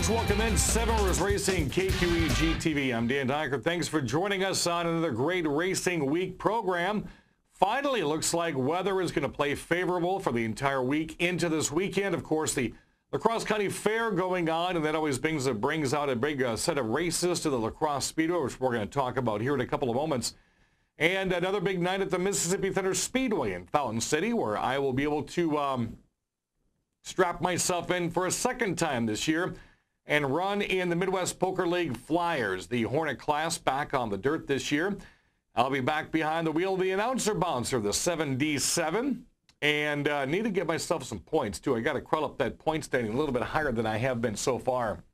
folks, welcome in. Seven Rivers Racing, KQE GTV. I'm Dan Dyker. Thanks for joining us on another great Racing Week program. Finally, it looks like weather is going to play favorable for the entire week into this weekend. Of course, the La Crosse County Fair going on, and that always brings out a big set of races to the La Crosse Speedway, which we're going to talk about here in a couple of moments. And another big night at the Mississippi Thunder Speedway in Fountain City, where I will be able to strap myself in for a second time this year and run in the Midwest Poker League Flyers, the Hornet class, back on the dirt this year. I'll be back behind the wheel of the announcer bouncer, the 7D7, and need to get myself some points, too. I got to crawl up that point standing a little bit higher than I have been so far.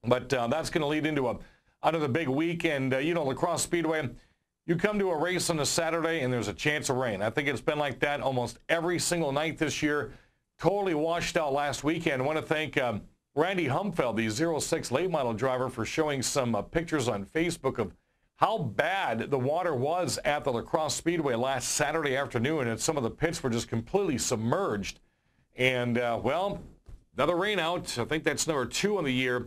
But that's going to lead into another big week. And, you know, La Crosse Speedway, you come to a race on a Saturday and there's a chance of rain. I think it's been like that almost every single night this year. Totally washed out last weekend. I want to thank Randy Humfeld, the 06 late model driver, for showing some pictures on Facebook of how bad the water was at the La Crosse Speedway last Saturday afternoon, and some of the pits were just completely submerged. And, well, another rain out. I think that's number 2 on the year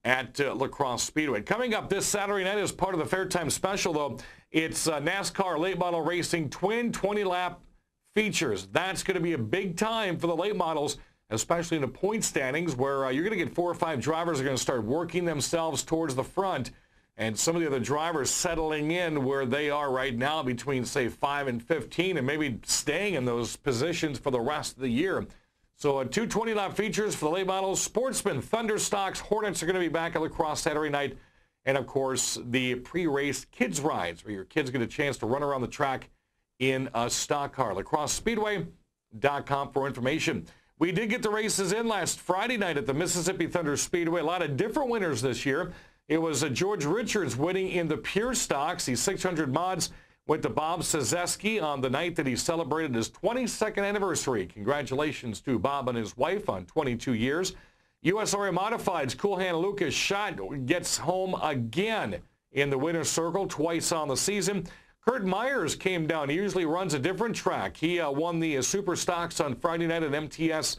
at La Crosse Speedway. Coming up this Saturday night as part of the Fair Time Special, though, it's NASCAR Late Model Racing Twin 20-lap features. That's going to be a big time for the late models, especially in the point standings, where you're going to get 4 or 5 drivers are going to start working themselves towards the front, and some of the other drivers settling in where they are right now between, say, 5 and 15, and maybe staying in those positions for the rest of the year. So 2 20-lap features for the late models. Sportsman, Thunder Stocks, Hornets are going to be back at La Crosse Saturday night. And, of course, the pre-race kids rides, where your kids get a chance to run around the track in a stock car. LaCrosseSpeedway.com for information. We did get the races in last Friday night at the Mississippi Thunder Speedway. A lot of different winners this year. It was George Richards winning in the pure stocks. The 600 mods went to Bob Sazeski on the night that he celebrated his 22nd anniversary. Congratulations to Bob and his wife on 22 years. USRA Modifieds, Cool Hand Lucas Schott gets home again in the winner's circle twice on the season. Kurt Myers came down. He usually runs a different track. He won the Super Stocks on Friday night at MTS.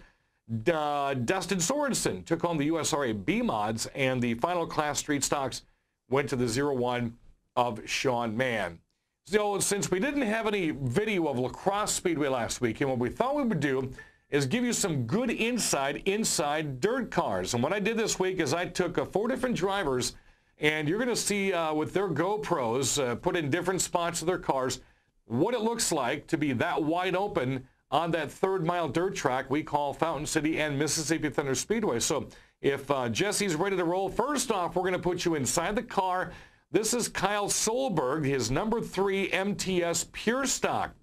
Dustin Sorensen took home the USRA B mods, and the final class street stocks went to the 01 of Sean Mann. So since we didn't have any video of La Crosse Speedway last week, and what we thought we would do is give you some good inside dirt cars. And what I did this week is I took 4 different drivers, and you're going to see with their GoPros put in different spots of their cars what it looks like to be that wide open on that 3rd mile dirt track we call Fountain City and Mississippi Thunder Speedway. So if Jesse's ready to roll, first off, we're going to put you inside the car. This is Kyle Solberg, his number 3 MTS Pure Stock.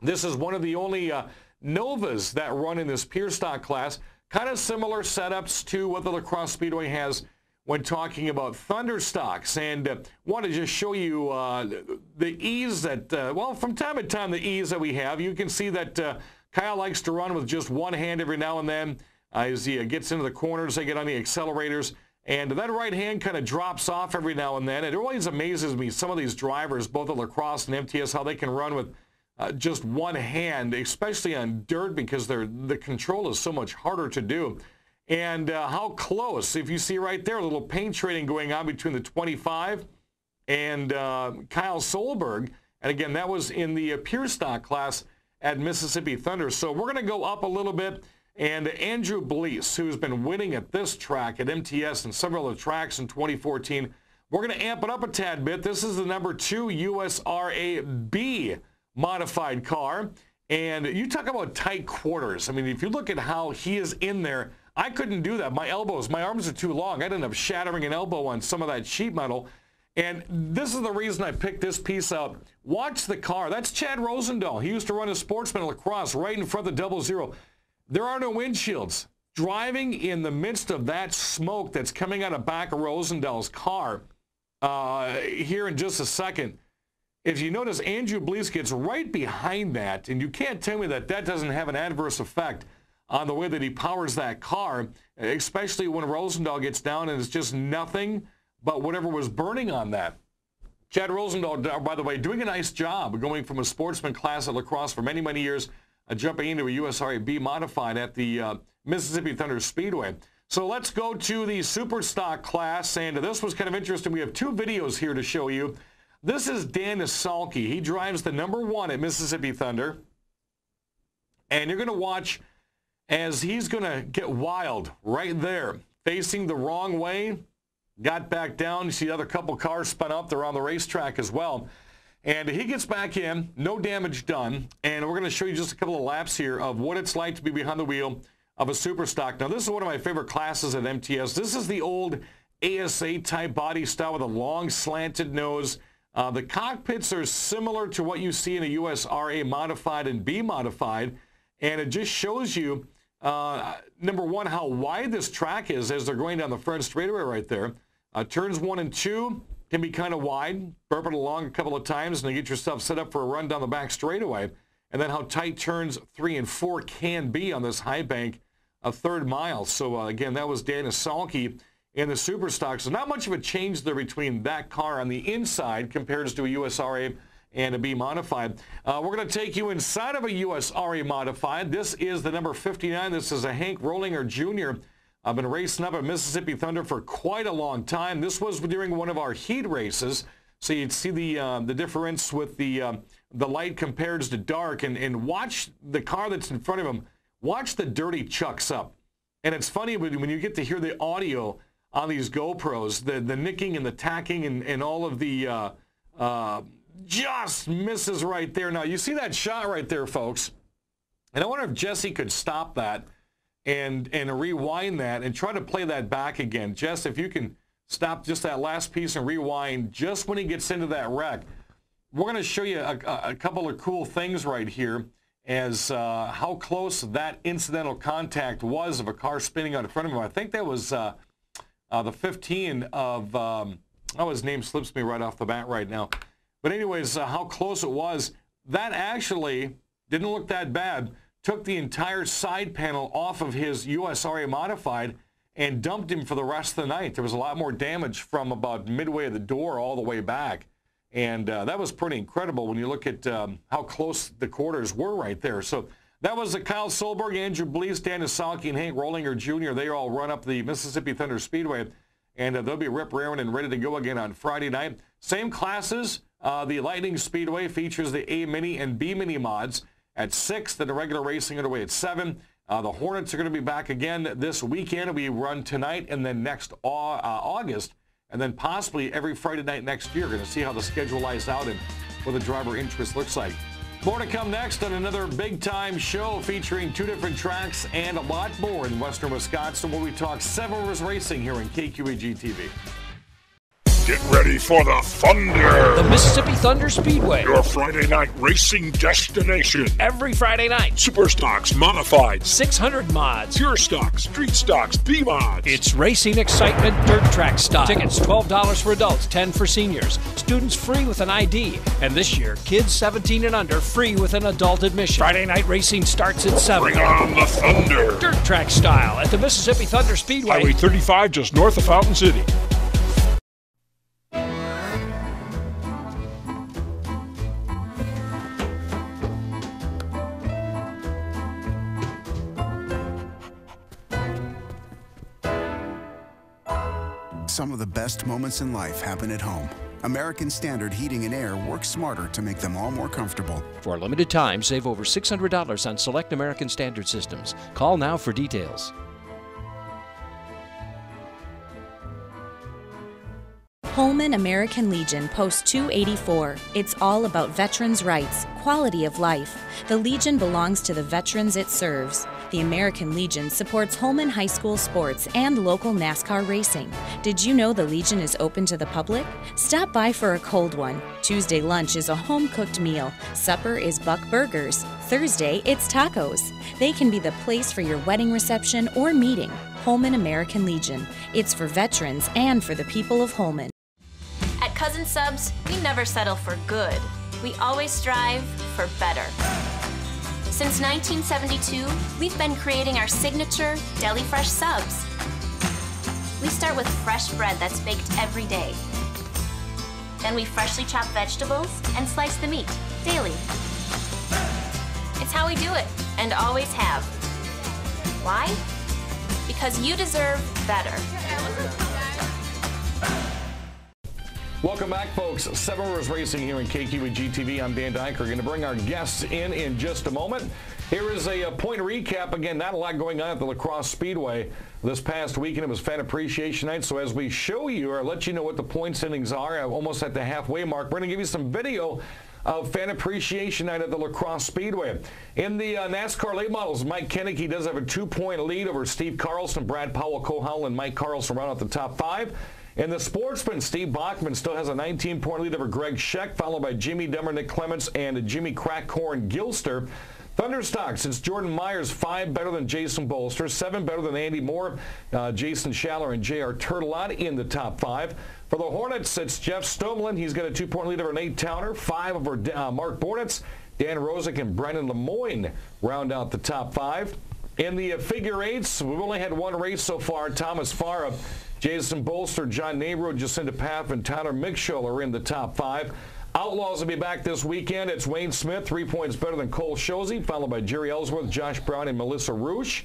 This is one of the only Novas that run in this Pure Stock class. Kind of similar setups to what the La Crosse Speedway has when talking about Thunder Stocks. And want to just show you the ease that, well, from time to time, the ease that we have. You can see that Kyle likes to run with just one hand every now and then as he gets into the corners. They get on the accelerators. And that right hand kind of drops off every now and then. It always amazes me, some of these drivers, both at La Crosse and MTS, how they can run with just one hand, especially on dirt, because the control is so much harder to do. And how close, if you see right there, a little paint trading going on between the 25 and Kyle Solberg. And again, that was in the pure stock class at Mississippi Thunder. So we're going to go up a little bit. And Andrew Blease, who's been winning at this track at MTS and several other tracks in 2014, we're going to amp it up a tad bit. This is the number 2 USRA B modified car. And you talk about tight quarters. I mean, if you look at how he is in there, I couldn't do that. My arms are too long. I'd end up shattering an elbow on some of that sheet metal. And this is the reason I picked this piece up. Watch the car. That's Chad Rosendahl. He used to run a Sportsman La Crosse right in front of the 00. There are no windshields. Driving in the midst of that smoke that's coming out of back of Rosendahl's car here in just a second, if you notice, Andrew Blease gets right behind that, and you can't tell me that that doesn't have an adverse effect on the way that he powers that car, especially when Rosendahl gets down and it's just nothing but whatever was burning on that. Chad Rosendahl, by the way, doing a nice job going from a sportsman class at La Crosse for many, many years, jumping into a USRA B modified at the Mississippi Thunder Speedway. So let's go to the super stock class, and this was kind of interesting. We have two videos here to show you. This is Dan Niles. He drives the #1 at Mississippi Thunder, and you're going to watch as he's going to get wild right there, facing the wrong way, got back down. You see the other couple cars spun up. They're on the racetrack as well. And he gets back in, no damage done, and we're going to show you just a couple of laps here of what it's like to be behind the wheel of a super stock. Now, this is one of my favorite classes at MTS. This is the old ASA-type body style with a long slanted nose. The cockpits are similar to what you see in a USRA modified and B modified, and it just shows you, number one, how wide this track is as they're going down the front straightaway right there. Turns 1 and 2 can be kind of wide. Burp it along a couple of times and you get yourself set up for a run down the back straightaway. And then how tight turns 3 and 4 can be on this high bank, a third mile. So again, that was Dan Niles in the super stock. So not much of a change there between that car on the inside compared to a USRA and a B modified. We're going to take you inside of a USRA modified. This is the number 59. This is a Hank Rollinger Jr. I've been racing up at Mississippi Thunder for quite a long time. This was during one of our heat races, so you'd see the difference with the light compared to dark, and watch the car that's in front of him. Watch the dirty chucks up, and it's funny when you get to hear the audio on these GoPros, the nicking and the tacking and all of the just misses right there. Now you see that shot right there, folks, and I wonder if Jesse could stop that and rewind that and try to play that back again. Jess, if you can stop just that last piece and rewind just when he gets into that wreck. We're going to show you a couple of cool things right here as how close that incidental contact was of a car spinning out in front of him. I think that was the 15 of, oh, his name slips me right off the bat right now. But anyways, how close it was. That actually didn't look that bad. Took the entire side panel off of his USRA modified and dumped him for the rest of the night. There was a lot more damage from about midway of the door all the way back. And that was pretty incredible when you look at how close the quarters were right there. So that was Kyle Solberg, Andrew Blease, Dan Niles, and Hank Rollinger Jr. They all run up the Mississippi Thunder Speedway, and they'll be rip-raring and ready to go again on Friday night. Same classes. The Lightning Speedway features the A-Mini and B-Mini mods at 6, then the regular racing underway at 7. The Hornets are going to be back again this weekend. We run tonight and then next August, and then possibly every Friday night next year. Going to see how the schedule lies out and what the driver interest looks like. More to come next on another big-time show featuring 2 different tracks and a lot more in Western Wisconsin, where we talk 7 Rivers Racing here on KQEG TV. Get ready for the Thunder! The Mississippi Thunder Speedway. Your Friday night racing destination. Every Friday night. Super stocks, modified. 600 mods. Pure stocks, street stocks, B-mods. It's racing excitement, dirt track style. Tickets $12 for adults, $10 for seniors. Students free with an ID. And this year, kids 17 and under free with an adult admission. Friday night racing starts at 7. Bring on the Thunder! Dirt track style at the Mississippi Thunder Speedway. Highway 35 just north of Fountain City. Some of the best moments in life happen at home. American Standard Heating and Air works smarter to make them all more comfortable. For a limited time, save over $600 on select American Standard systems. Call now for details. Holman American Legion, Post 284. It's all about veterans' rights, quality of life. The Legion belongs to the veterans it serves. The American Legion supports Holman High School sports and local NASCAR racing. Did you know the Legion is open to the public? Stop by for a cold one. Tuesday lunch is a home-cooked meal. Supper is Buck Burgers. Thursday, it's tacos. They can be the place for your wedding reception or meeting. Holman American Legion. It's for veterans and for the people of Holman. At Cousin Subs, we never settle for good. We always strive for better. Since 1972, we've been creating our signature Deli Fresh subs. We start with fresh bread that's baked every day. Then we freshly chop vegetables and slice the meat daily. It's how we do it, and always have. Why? because you deserve better. Welcome back, folks. Seven Rivers Racing here in KQEG TV. I'm Dan Dyke. We're going to bring our guests in just a moment. Here is a point recap. Again, not a lot going on at the Crosse Speedway this past weekend. It was Fan Appreciation Night. So as we show you or let you know what the point standings are, almost at the halfway mark, we're going to give you some video of Fan Appreciation Night at the Crosse Speedway. In the NASCAR late models, Mike Koenig does have a 2-point lead over Steve Carlson, Brad Powell, Cole Howell, and Mike Carlson round out the top 5. In the sportsman, Steve Bachman still has a 19-point lead over Greg Scheck, followed by Jimmy Demmer, Nick Clements, and Jimmy Crackhorn Gilster. Thunderstocks, it's Jordan Myers, 5 better than Jason Bolster, 7 better than Andy Moore, Jason Schaller, and J.R. Turtelot in the top 5. For the Hornets, it's Jeff Stoneland. He's got a 2-point lead over Nate Towner, 5 over Mark Bornitz. Dan Rosick and Brendan Lemoyne round out the top 5. In the figure eights, we've only had one race so far. Thomas Farah, Jason Bolster, John Nabro, Jacinta Paff, and Tyler Migshow are in the top 5. Outlaws will be back this weekend. It's Wayne Smith, 3 points better than Cole Shozy, followed by Jerry Ellsworth, Josh Brown, and Melissa Roosh.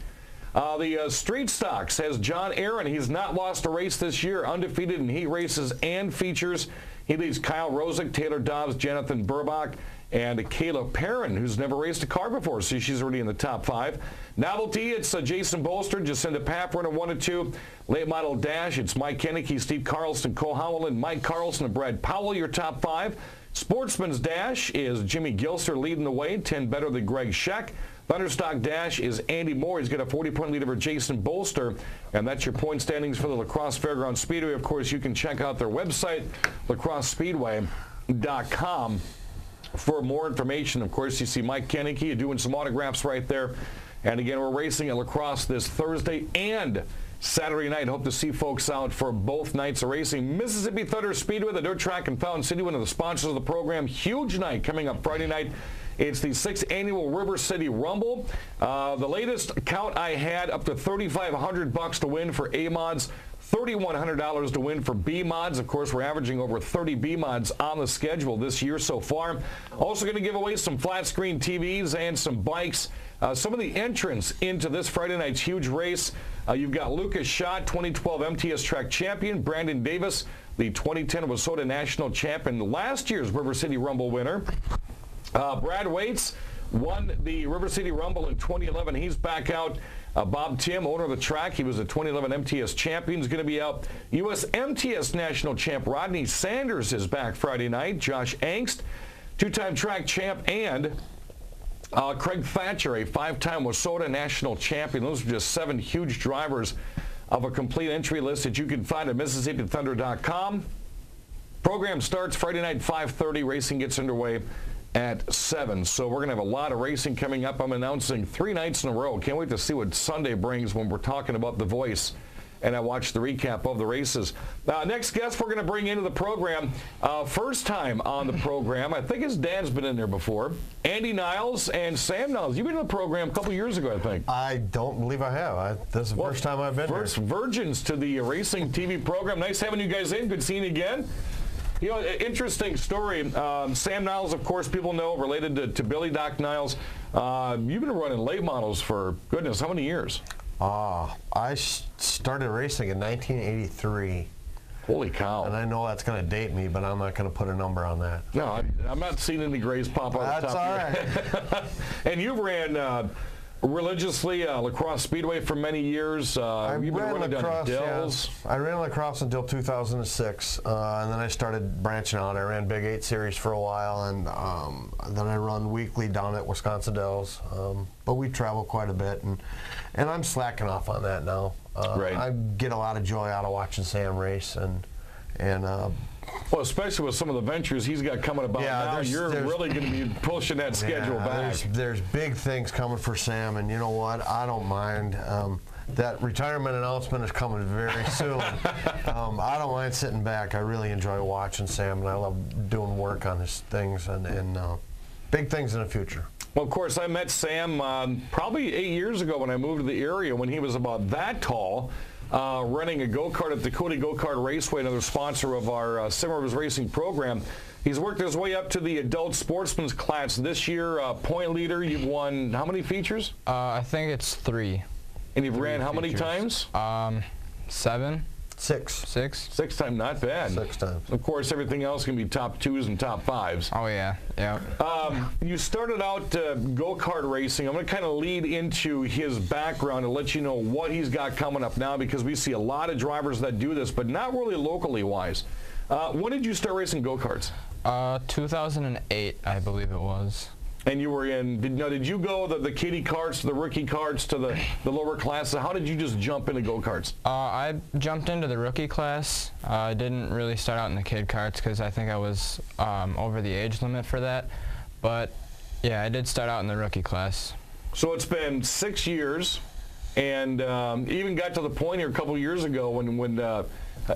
The Street Stocks has John Aaron. He's not lost a race this year, undefeated in heat races and features. He leads Kyle Rosick, Taylor Dobbs, Jonathan Burbach, and Kayla Perrin, who's never raced a car before, so she's already in the top 5. Novelty, it's Jason Bolster, Jacinta Paff, running 1 and 2. Late model dash, it's Mike Koenig, Steve Carlson, Cole Howell, and Mike Carlson and Brad Powell, your top 5. Sportsman's dash is Jimmy Gilster leading the way, 10 better than Greg Scheck. Thunderstock dash is Andy Moore. He's got a 40-point lead over Jason Bolster. And that's your point standings for the La Crosse Fairgrounds Speedway. Of course, you can check out their website, lacrossespeedway.com, for more information. Of course, you see Mike Koenig doing some autographs right there. And again, we're racing at La Crosse this Thursday and Saturday night. Hope to see folks out for both nights of racing. Mississippi Thunder Speedway, the dirt track in Fountain City, one of the sponsors of the program. Huge night coming up Friday night. It's the 6th annual River City Rumble. The latest count I had, up to $3,500 to win for A mods, $3,100 to win for B mods. Of course, we're averaging over 30 B mods on the schedule this year so far. Also going to give away some flat screen TVs and some bikes. Some of the entrants into this Friday night's huge race. You've got Lucas Schott, 2012 MTS track champion. Brandon Davis, the 2010 Wausoda national champion, last year's River City Rumble winner. Brad Waits won the River City Rumble in 2011. He's back out. Bob Tim, owner of the track, he was a 2011 MTS champion. He's going to be out. U.S. MTS national champ Rodney Sanders is back Friday night. Josh Angst, 2-time track champ, and Craig Thatcher, a 5-time Wausoda national champion. Those are just 7 huge drivers of a complete entry list that you can find at MississippiThunder.com. Program starts Friday night 5:30. Racing gets underway at 7. So we're going to have a lot of racing coming up. I'm announcing 3 nights in a row. Can't wait to see what Sunday brings when we're talking about The Voice. And I watched the recap of the races. Next guest we're going to bring into the program, first time on the program. I think his dad's been in there before. Andy Niles and Sam Niles. You've been in the program a couple years ago, I think. I don't believe I have. This is the first time I've been here. First virgins to the racing TV program. Nice having you guys in. Good seeing you again. You know, interesting story. Sam Niles, of course, people know, related to Billy Doc Niles. You've been running late models for, goodness, how many years? I started racing in 1983. Holy cow. And I know that's going to date me, but I'm not going to put a number on that. No, I'm not seeing any grays pop out of the top of your head. That's all right. And you ran religiously La Crosse Speedway for many years. I ran La Crosse until 2006, and then I started branching out. I ran Big 8 Series for a while, and then I run weekly down at Wisconsin Dells. But we travel quite a bit, and I'm slacking off on that now. Right. I get a lot of joy out of watching Sam race, and well, especially with some of the ventures he's got coming about now, you're really going to be pushing that schedule back. There's big things coming for Sam, and you know what? I don't mind. That retirement announcement is coming very soon. I don't mind sitting back. I really enjoy watching Sam, and I love doing work on his things and big things in the future. Well, of course, I met Sam probably 8 years ago when I moved to the area when he was about that tall. Running a go-kart at Dakota Go-Kart Raceway, another sponsor of our Seven Rivers Racing program. He's worked his way up to the adult sportsman's class this year. Point leader, you've won how many features? I think it's 3. And you've ran how many times? 7. Six. 6 times, not bad. 6 times. Of course, everything else can be top 2s and top 5s. Oh, yeah. Yeah. You started out go-kart racing. I'm going to kind of lead into his background and let you know what he's got coming up now, because we see a lot of drivers that do this, but not really locally wise. When did you start racing go-karts? 2008, I believe it was. And you were in, did you go the kiddie karts, the rookie karts, to the lower classes? How did you just jump into go-karts? I jumped into the rookie class. I didn't really start out in the kid karts because I think I was over the age limit for that. But, yeah, I did start out in the rookie class. So it's been 6 years, and even got to the point here a couple years ago when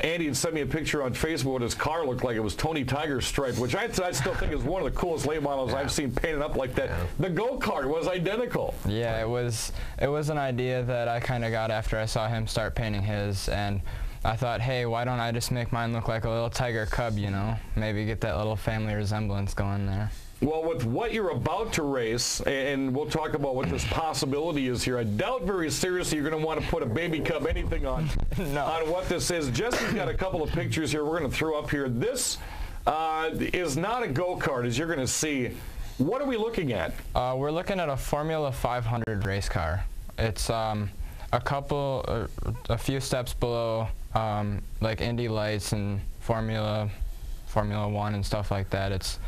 Andy had sent me a picture on Facebook what his car looked like. It was Tony Tiger's stripe, which I still think is one of the coolest late models I've seen painted up like that. The go-kart was identical. Yeah, it was an idea that I kind of got after I saw him start painting his, and I thought, hey, why don't I just make mine look like a little tiger cub, you know? Maybe get that little family resemblance going there. Well, with what you're about to race, and we'll talk about what this possibility is here, I doubt very seriously you're going to want to put a baby cub anything on, on what this is. Jesse's got a couple of pictures here we're going to throw up here. This is not a go-kart, as you're going to see. What are we looking at? We're looking at a Formula 500 race car. It's a few steps below like Indy Lights and Formula 1 and stuff like that. It's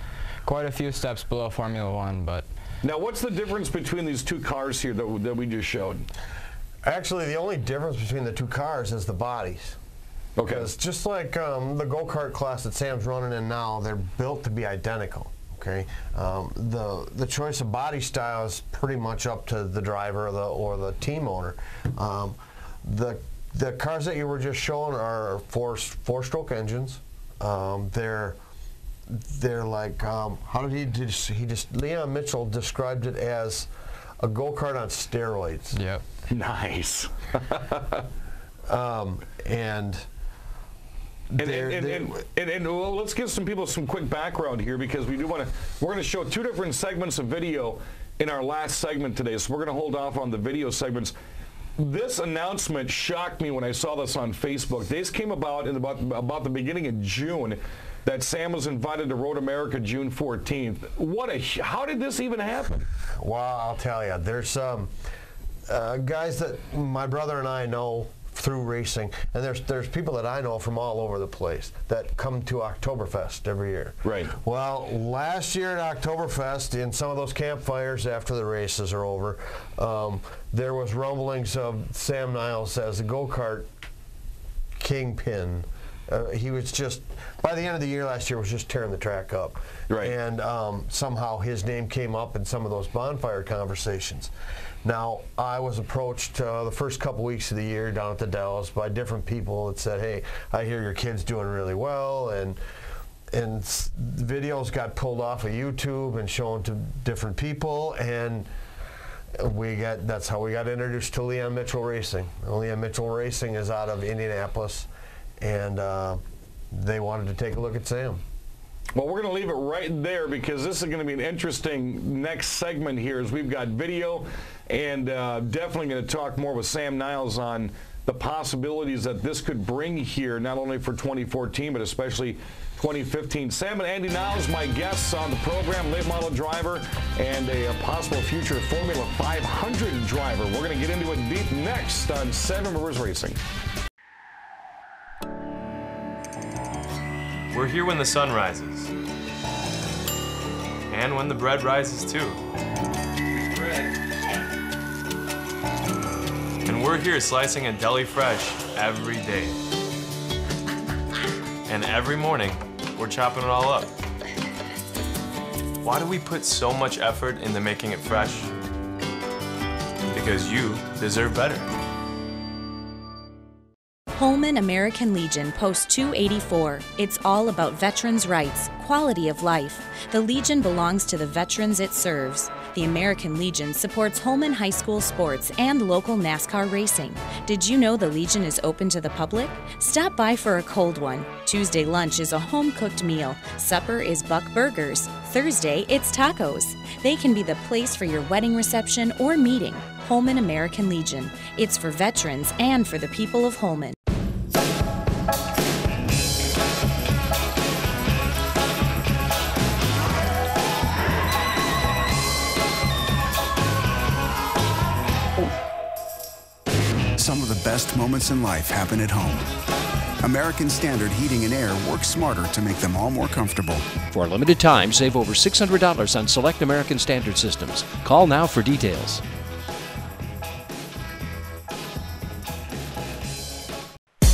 quite a few steps below Formula 1, but... Now, what's the difference between these two cars here that we just showed? Actually, the only difference between the two cars is the bodies. Okay. Because just like the go-kart class that Sam's running in now, they're built to be identical. Okay. The choice of body style is pretty much up to the driver or the team owner. The cars that you were just showing are four-stroke engines. They're like, how did Leon Mitchell described it as a go-kart on steroids. Yep. Nice. And well, let's give some people some quick background here, because we're going to show 2 different segments of video in our last segment today, so we're going to hold off on the video segments. This announcement shocked me when I saw this on Facebook. This came about in about the beginning of June, that Sam was invited to Road America June 14th. How did this even happen? Well, I'll tell you, there's guys that my brother and I know through racing, and there's people that I know from all over the place that come to Oktoberfest every year. Right. Well, last year at Oktoberfest, in some of those campfires after the races are over, there was rumblings of Sam Niles as a go-kart kingpin. He was just, by the end of the year last year, was just tearing the track up. Right. And somehow his name came up in some of those bonfire conversations. Now, I was approached the first couple weeks of the year down at the Dells by different people that said, hey, I hear your kid's doing really well, and videos got pulled off of YouTube and shown to different people, and that's how we got introduced to Leon Mitchell Racing. Leon Mitchell Racing is out of Indianapolis, and they wanted to take a look at Sam. Well, we're going to leave it right there, because this is going to be an interesting next segment here, as we've got video, and definitely going to talk more with Sam Niles on the possibilities that this could bring here, not only for 2014, but especially 2015. Sam and Andy Niles, my guests on the program, late model driver and a possible future Formula 500 driver. We're going to get into it deep next on Seven Rivers Racing. We're here when the sun rises. And when the bread rises too. And we're here slicing a deli fresh every day. And every morning, we're chopping it all up. Why do we put so much effort into making it fresh? Because you deserve better. Holman American Legion Post 284. It's all about veterans' rights, quality of life. The Legion belongs to the veterans it serves. The American Legion supports Holman High School sports and local NASCAR racing. Did you know the Legion is open to the public? Stop by for a cold one. Tuesday lunch is a home-cooked meal. Supper is Buck Burgers. Thursday, it's tacos. They can be the place for your wedding reception or meeting. Holman American Legion. It's for veterans and for the people of Holman. Some of the best moments in life happen at home. American Standard Heating and Air works smarter to make them all more comfortable. For a limited time, save over $600 on select American Standard systems. Call now for details.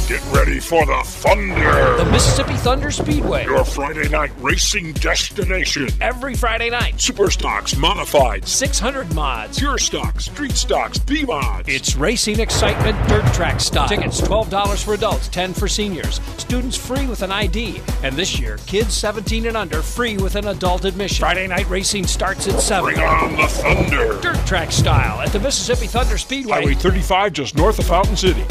Get ready for the Thunder! The Mississippi Thunder Speedway. Your Friday night racing destination. Every Friday night. Super stocks, modified, 600 mods. pure stocks, street stocks, B-mods. It's racing excitement, dirt track style. Tickets $12 for adults, $10 for seniors. Students free with an ID. And this year, kids 17 and under free with an adult admission. Friday night racing starts at 7. Bring on the Thunder! Dirt track style at the Mississippi Thunder Speedway. Highway 35 just north of Fountain City.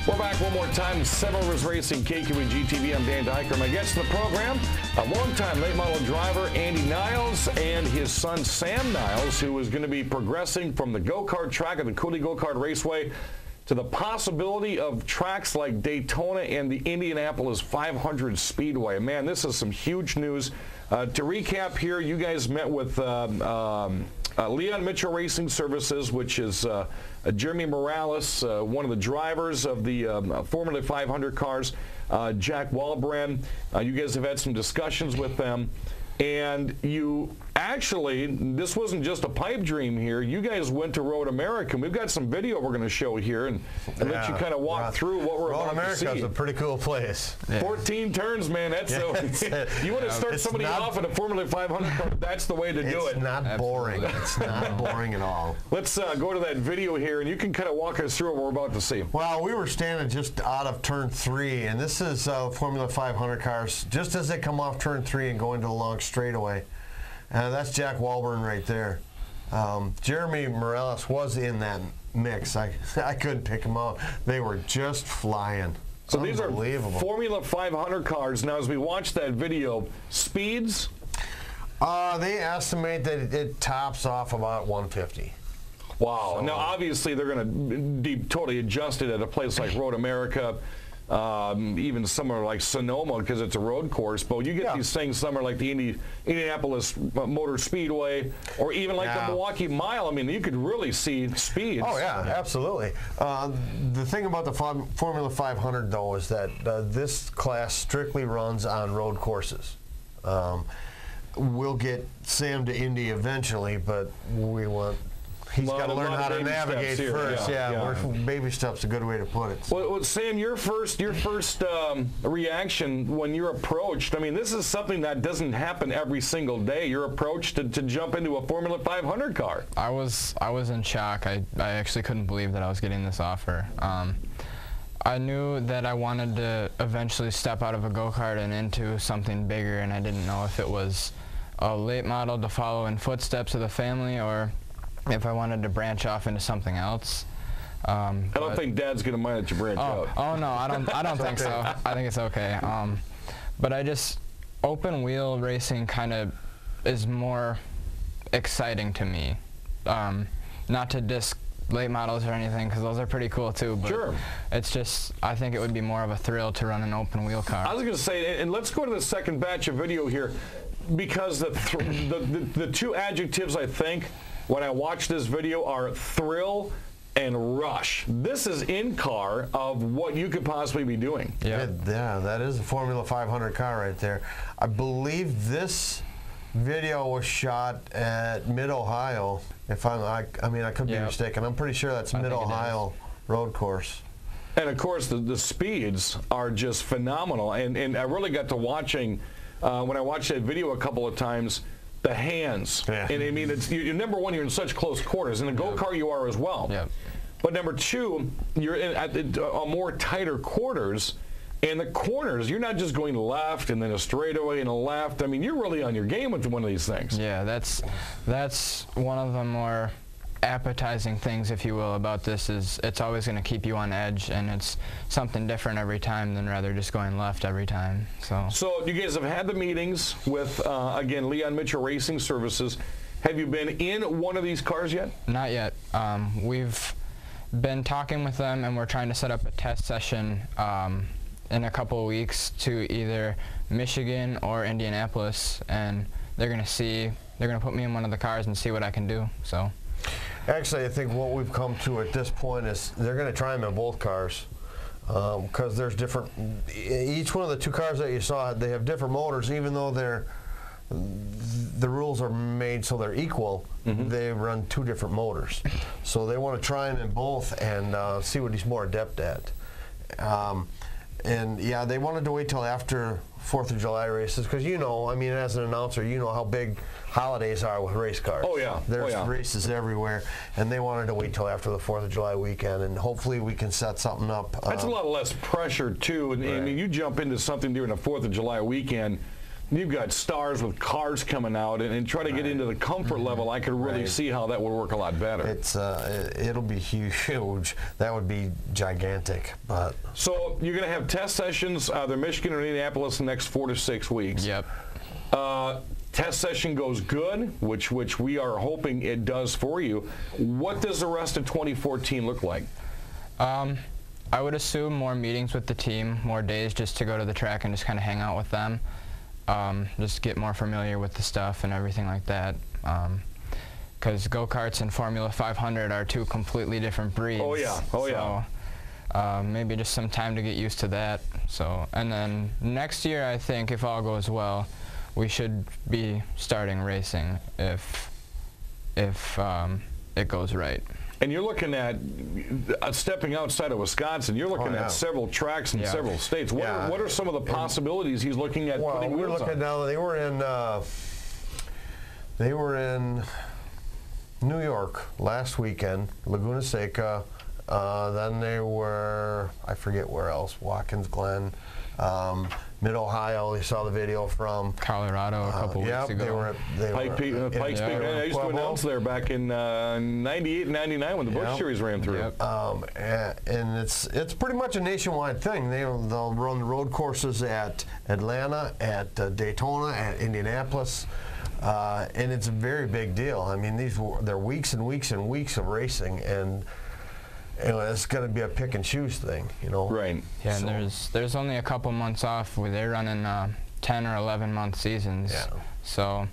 We're back one more time. Seven Rivers Racing, KQEG TV. I'm Dan Dyker. My guest in the program, a longtime late model driver, Andy Niles, and his son, Sam Niles, who is going to be progressing from the go-kart track at the Cooley Go-Kart Raceway to the possibility of tracks like Daytona and the Indianapolis 500 Speedway. Man, this is some huge news. To recap here, you guys met with Leon Mitchell Racing Services, which is Jeremy Morales, one of the drivers of the Formula 500 cars, Jack Walbrand. You guys have had some discussions with them. And you actually, this wasn't just a pipe dream here. You guys went to Road America. We've got some video we're going to show here and let you kind of walk through what we're about to see. Road America is a pretty cool place. Yeah. 14 turns, man. That's you want to start somebody off in a Formula 500 car, that's the way to do it. It's not boring. It's not boring at all. Let's go to that video here, and you can kind of walk us through what we're about to see. Well, we were standing just out of turn 3, and this is Formula 500 cars just as they come off turn 3 and go into the long straightaway. That's Jack Walburn right there. Jeremy Morales was in that mix. I couldn't pick them out. They were just flying. So these are Formula 500 cars. Now, as we watch that video, speeds? They estimate that it tops off about 150. Wow. So, now, obviously, they're going to be totally adjusted at a place like Road America. Even somewhere like Sonoma, because it's a road course, but you get these things somewhere like the Indianapolis Motor Speedway, or even like the Milwaukee Mile. I mean, you could really see speeds. Oh yeah, absolutely. The thing about the Formula 500 though is that this class strictly runs on road courses. We'll get Sam to Indy eventually, but we want. He's got to learn how to navigate first. Baby steps a good way to put it. Well, Sam, your first reaction when you're approached, I mean, this is something that doesn't happen every single day. You're approached to jump into a Formula 500 car. I was in shock. I actually couldn't believe that I was getting this offer. I knew that I wanted to eventually step out of a go-kart and into something bigger, and I didn't know if it was a late model to follow in footsteps of the family or if I wanted to branch off into something else. I don't think Dad's going to mind that you branch out. Oh no, I don't think so. I think it's okay. But open wheel racing kind of is more exciting to me. Not to diss late models or anything, because those are pretty cool too. But it's just, I think it would be more of a thrill to run an open wheel car. I was going to say, and let's go to the second batch of video here, because the two adjectives I think when I watch this video are thrill and rush. This is in-car of what you could possibly be doing. Yeah, that is a Formula 500 car right there. I believe this video was shot at Mid-Ohio. I mean, I could be mistaken. I'm pretty sure that's Mid-Ohio road course. And of course, the speeds are just phenomenal. And I really got to watching, when I watched that video a couple of times, the hands. And I mean, you're number one, you're in such close quarters. In a go-kart, you are as well. But number two, you're at more tighter quarters. And the corners, you're not just going left and then a straightaway and a left. I mean, you're really on your game with one of these things. Yeah, that's one of the more appetizing things, if you will, about this is it's always going to keep you on edge, and it's something different every time than rather just going left every time. So you guys have had the meetings with, again, Leon Mitchell Racing Services. Have you been in one of these cars yet? Not yet. We've been talking with them, and we're trying to set up a test session in a couple of weeks to either Michigan or Indianapolis, and they're going to put me in one of the cars and see what I can do. So, actually, I think what we've come to at this point is they're going to try them in both cars. Because there's different, each one of the two cars that you saw, they have different motors, even though the rules are made so they're equal. They run two different motors. So they want to try them in both and see what he's more adept at. And yeah, they wanted to wait till after 4th of July races because, you know, I mean, as an announcer, you know how big holidays are with race cars. Oh, yeah. There's races everywhere, and they wanted to wait till after the 4th of July weekend, and hopefully we can set something up. That's a lot less pressure, too. And I mean, you jump into something during the 4th of July weekend, you've got stars with cars coming out, and try to get into the comfort level. I could really see how that would work a lot better. It's it'll be huge. That would be gigantic. But so you're going to have test sessions, either Michigan or Indianapolis, in the next 4 to 6 weeks. Yep. Test session goes good, which we are hoping it does for you. What does the rest of 2014 look like? I would assume more meetings with the team, more days just to go to the track and just kind of hang out with them. Just get more familiar with the stuff and everything like that. Because go-karts and Formula 500 are two completely different breeds. Oh, yeah. Oh, yeah. So maybe just some time to get used to that. So, and then next year, I think, if all goes well, we should be starting racing if it goes right. And you're looking at stepping outside of Wisconsin. You're looking at several tracks in several states. What are some of the possibilities he's looking at putting wheels on? Now they were in New York last weekend, Laguna Seca. Then they were, I forget where else, Watkins Glen, Mid-Ohio. You saw the video from Colorado a couple weeks ago. They were Pikes Peak. I used to announce there back in '98 and '99 when the Busch Series ran through. And it's pretty much a nationwide thing. They'll run road courses at Atlanta, at Daytona, at Indianapolis. And it's a very big deal. I mean, they're weeks and weeks and weeks of racing, and it's going to be a pick and choose thing, you know. Right. Yeah, and there's only a couple months off where they're running 10 or 11 month seasons. Yeah. So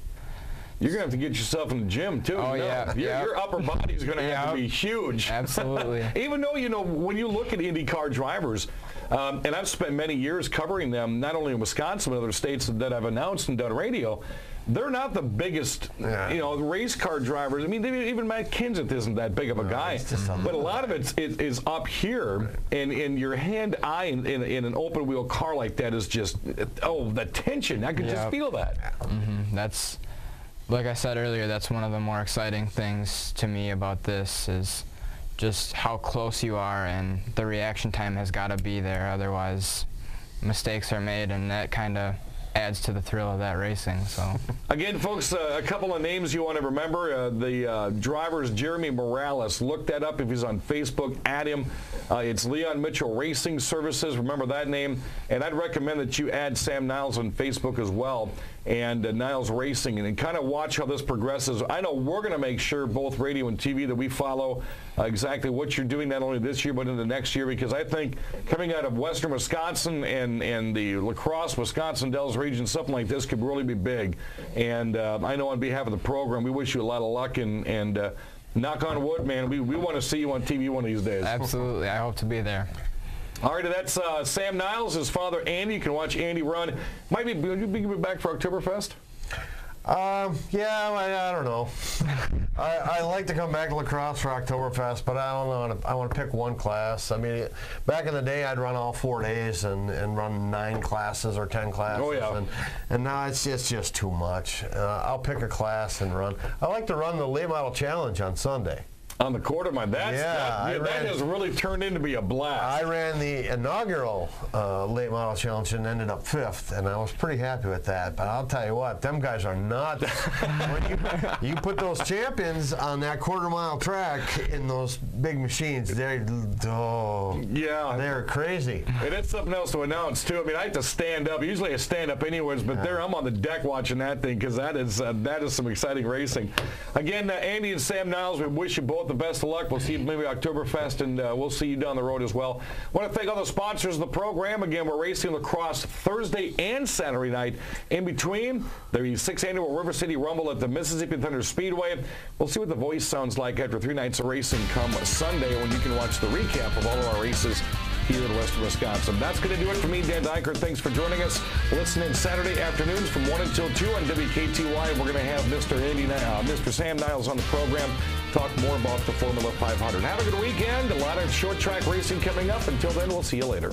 you're going to have to get yourself in the gym too. Oh, yeah. Your upper body's going to have to be huge. Absolutely. Even though, you know, when you look at IndyCar drivers, and I've spent many years covering them, not only in Wisconsin but other states that I've announced and done radio, they're not the biggest, you know, race car drivers. I mean, even Matt Kenseth isn't that big of a guy. But a lot of it is up here, and your hand-eye in an open-wheel car like that is just, the tension. I could just feel that. That's, like I said earlier, that's one of the more exciting things to me about this is just how close you are, and the reaction time has got to be there. Otherwise, mistakes are made, and that kind of adds to the thrill of that racing. So again, folks, a couple of names you want to remember. The driver's Jeremy Morales. Look that up if he's on Facebook. Add him. It's Leon Mitchell Racing Services. Remember that name. And I'd recommend that you add Sam Niles on Facebook as well, and Niles Racing, and kind of watch how this progresses. I know we're going to make sure, both radio and TV, that we follow exactly what you're doing, not only this year but into next year, because I think coming out of western Wisconsin and the La Crosse, Wisconsin Dells region, something like this could really be big. And I know on behalf of the program, we wish you a lot of luck, and knock on wood, man, we want to see you on TV one of these days. Absolutely. I hope to be there. All right, that's Sam Niles, his father Andy. You can watch Andy run. Will you be back for Oktoberfest? Yeah, I don't know. I like to come back to La Crosse for Oktoberfest, but I don't know. I want to pick one class. I mean, back in the day, I'd run all 4 days and run 9 classes or 10 classes. Oh, yeah. And now it's just too much. I'll pick a class and run. I like to run the late model challenge on Sunday. On the quarter mile. That has really turned into be a blast. I ran the inaugural late model challenge and ended up 5th, and I was pretty happy with that. But I'll tell you what, them guys are nuts. When you put those champions on that quarter-mile track in those big machines, they're crazy. And it's something else to announce too. I mean, I have to stand up. Usually I stand up anyways, but there I'm on the deck watching that thing because that is some exciting racing. Again, Andy and Sam Niles, we wish you both the best of luck. We'll see you maybe Oktoberfest, and we'll see you down the road as well. I want to thank all the sponsors of the program. Again, we're racing lacrosse Thursday and Saturday night. In between, the 6th Annual River City Rumble at the Mississippi Thunder Speedway. We'll see what the voice sounds like after 3 nights of racing come Sunday when you can watch the recap of all of our races here in western Wisconsin. That's going to do it for me, Dan Dykert. Thanks for joining us. Listen in Saturday afternoons from 1 until 2 on WKTY. We're going to have Mr. Sam Niles on the program, talk more about the Formula 500. Have a good weekend. A lot of short track racing coming up. Until then, we'll see you later.